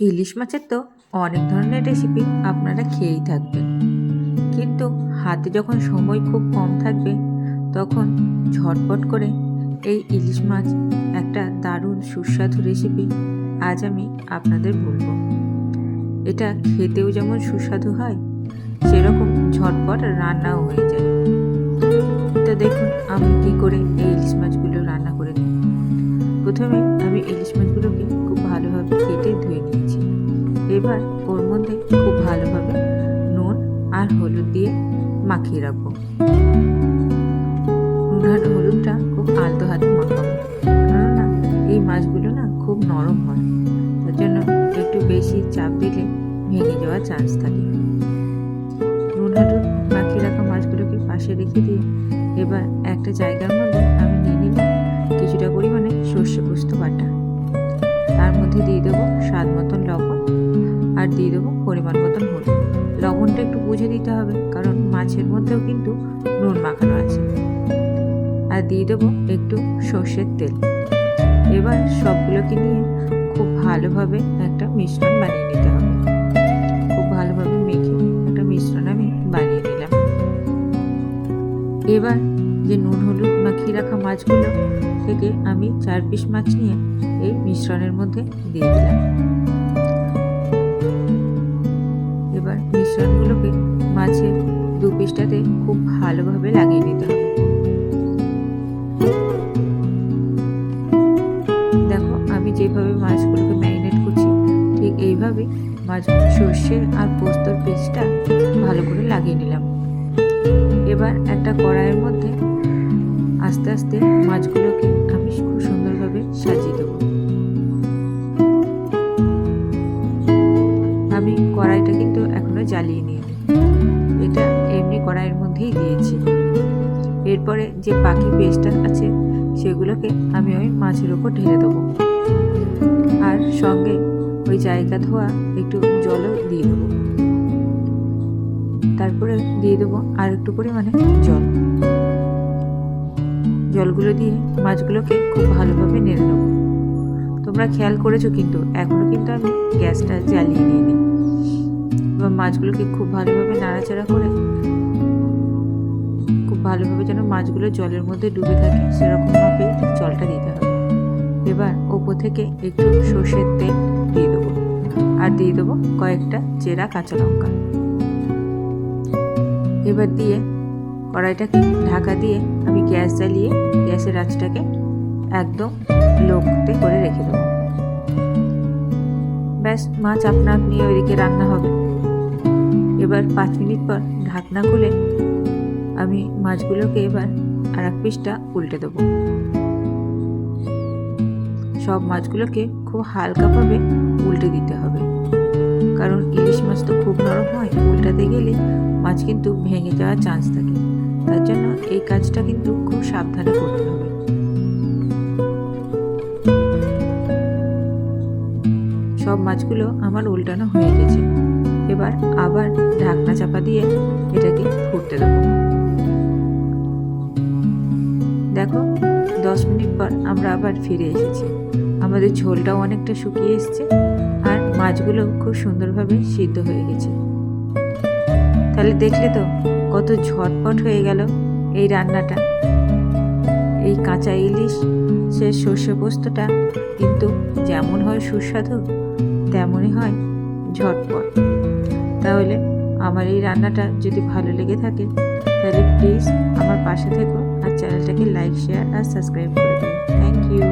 ইলিশ মাছের তো অনেক ধরনের রেসিপি আপনারা খেয়েই থাকবেন, কিন্তু হাতে যখন সময় খুব কম থাকবে তখন ঝটপট করে এই ইলিশ মাছ একটা দারুণ সুস্বাদু রেসিপি আজ আমি আপনাদের বলবো। এটা খেতেও যেমন সুস্বাদু হয়, সেরকম ঝটপট রান্নাও হয়ে যায়। তো দেখুন আমি কী করে এই ইলিশ মাছগুলো রান্না করে নিই। প্রথমে আমি ইলিশ মাছগুলোকে খুব ভালোভাবে কেটে ধুয়ে নিয়েছি। এবার ওর মধ্যে খুব ভালোভাবে নুন আর হলুদ দিয়ে মাখিয়ে রাখবো। নুন আর হলুদটা খুব আলতো হাতে মাখাবো, কেননা এই মাছগুলো না খুব নরম হয়, তার জন্য একটু বেশি চাপ দিলে ভেঙে যাওয়ার চান্স থাকে। নুন হলুদ মাখিয়ে রাখা মাছগুলোকে পাশে রেখে দিয়ে এবার একটা জায়গার মধ্যে আমি নিয়ে নিলাম কিছুটা পরিমাণে সর্ষে পোস্ত বাটা। তার মধ্যে দিয়ে দেবো স্বাদ মতন লবণ আর দিয়ে দেবো পরিমাণ মতন হলুদ। লবণটা একটু বুঝে দিতে হবে, কারণ মাছের মধ্যেও কিন্তু নুন মাখানো আছে। আর দিয়ে দেবো একটু সর্ষের তেল। এবার সবগুলোকে নিয়ে খুব ভালোভাবে একটা মিশ্রণ বানিয়ে নিতে হবে। খুব ভালোভাবে মেখে একটা মিশ্রণ আমি বানিয়ে নিলাম। এবার যে নুন হলুদ মাখিয়ে রাখা মাছগুলো থেকে আমি 4 পিস মাছ নিয়ে এই মিশ্রণের মধ্যে দিয়ে দিলাম। এবার মিশ্রণগুলোকে মাছের 2 পিসটাতে খুব ভালোভাবে লাগিয়ে নিতে হবে। দেখো আমি যেভাবে মাছগুলোকে ম্যারিনেট করছি ঠিক এইভাবে মাছ সর্ষে আর পোস্তর পেস্টটা ভালো করে লাগিয়ে নিলাম। এবার একটা কড়াইয়ের মধ্যে আস্তে আস্তে মাছগুলোকে আমি খুব সুন্দরভাবে সাজিয়ে দেবো। আমি কড়াইটা কিন্তু এখনো জ্বালিয়ে নিইনি, এটা এমনি কড়াইয়ের মধ্যেই দিয়েছি। এরপরে যে বাকি পেস্টটা আছে সেগুলোকে আমি ওই মাছের ওপর ঢেলে দেবো, আর সঙ্গে ওই জায়গা ধোয়া একটু জলও দিয়ে দেবো। তারপরে দিয়ে দেবো আর একটু পরিমাণে জল। জলগুলো দিয়ে মাছগুলোকে খুব ভালোভাবে নেড়ে নেবো। তোমরা খেয়াল করেছো কিন্তু এখনো কিন্তু আমি গ্যাসটা জ্বালিয়ে নিইনি। এবার মাছগুলোকে খুব ভালোভাবে নাড়াচাড়া করে খুব ভালোভাবে যেন মাছগুলো জলের মধ্যে ডুবে থাকে সেরকমভাবে জলটা দিতে হবে। এবার ওপর থেকে একটু সর্ষের তেল দিয়ে দেবো, আর দিয়ে দেবো কয়েকটা চেরা কাঁচা লঙ্কা। এবার দিয়ে কড়াইটাকে ঢাকা দিয়ে আমি গ্যাস জ্বালিয়ে গ্যাসের আঁচটাকে একদম লোতে করে রেখে দেবো। ব্যাস, মাছ আপনা আপনি ওইদিকে রান্না হবে। এবার 5 মিনিট পর ঢাকনা খুলে আমি মাছগুলোকে এবার আর এক পিসটা উল্টে দেবো। সব মাছগুলোকে খুব হালকাভাবে উল্টে দিতে হবে, কারণ ইলিশ মাছ তো খুব নরম হয়, উল্টাতে গেলে মাছ কিন্তু ভেঙে যাওয়ার চান্স থাকে। তার জন্য এই কাজটা কিন্তু খুব সাবধানে করতে হবে। সব মাছগুলো আমার উল্টানো হয়ে গেছে। এবার আবার ঢাকনা চাপা দিয়ে এটাকে ফুটতে দেবো। দেখো 10 মিনিট পর আমরা আবার ফিরে এসেছি। আমাদের ঝোলটাও অনেকটা শুকিয়ে এসছে আর মাছগুলো খুব সুন্দরভাবে সিদ্ধ হয়ে গেছে। তাহলে দেখলে তো কত ঝটপট হয়ে গেল এই রান্নাটা। এই কাঁচা ইলিশ সে সর্ষে পোস্তটা কিন্তু যেমন হয় সুস্বাদু তেমনই হয় ঝটপট। তাহলে আমার এই রান্নাটা যদি ভালো লেগে থাকে তাহলে প্লিজ আমার পাশে থেকো আর চ্যানেলটাকে লাইক, শেয়ার আর সাবস্ক্রাইব করে দিও। Thank you.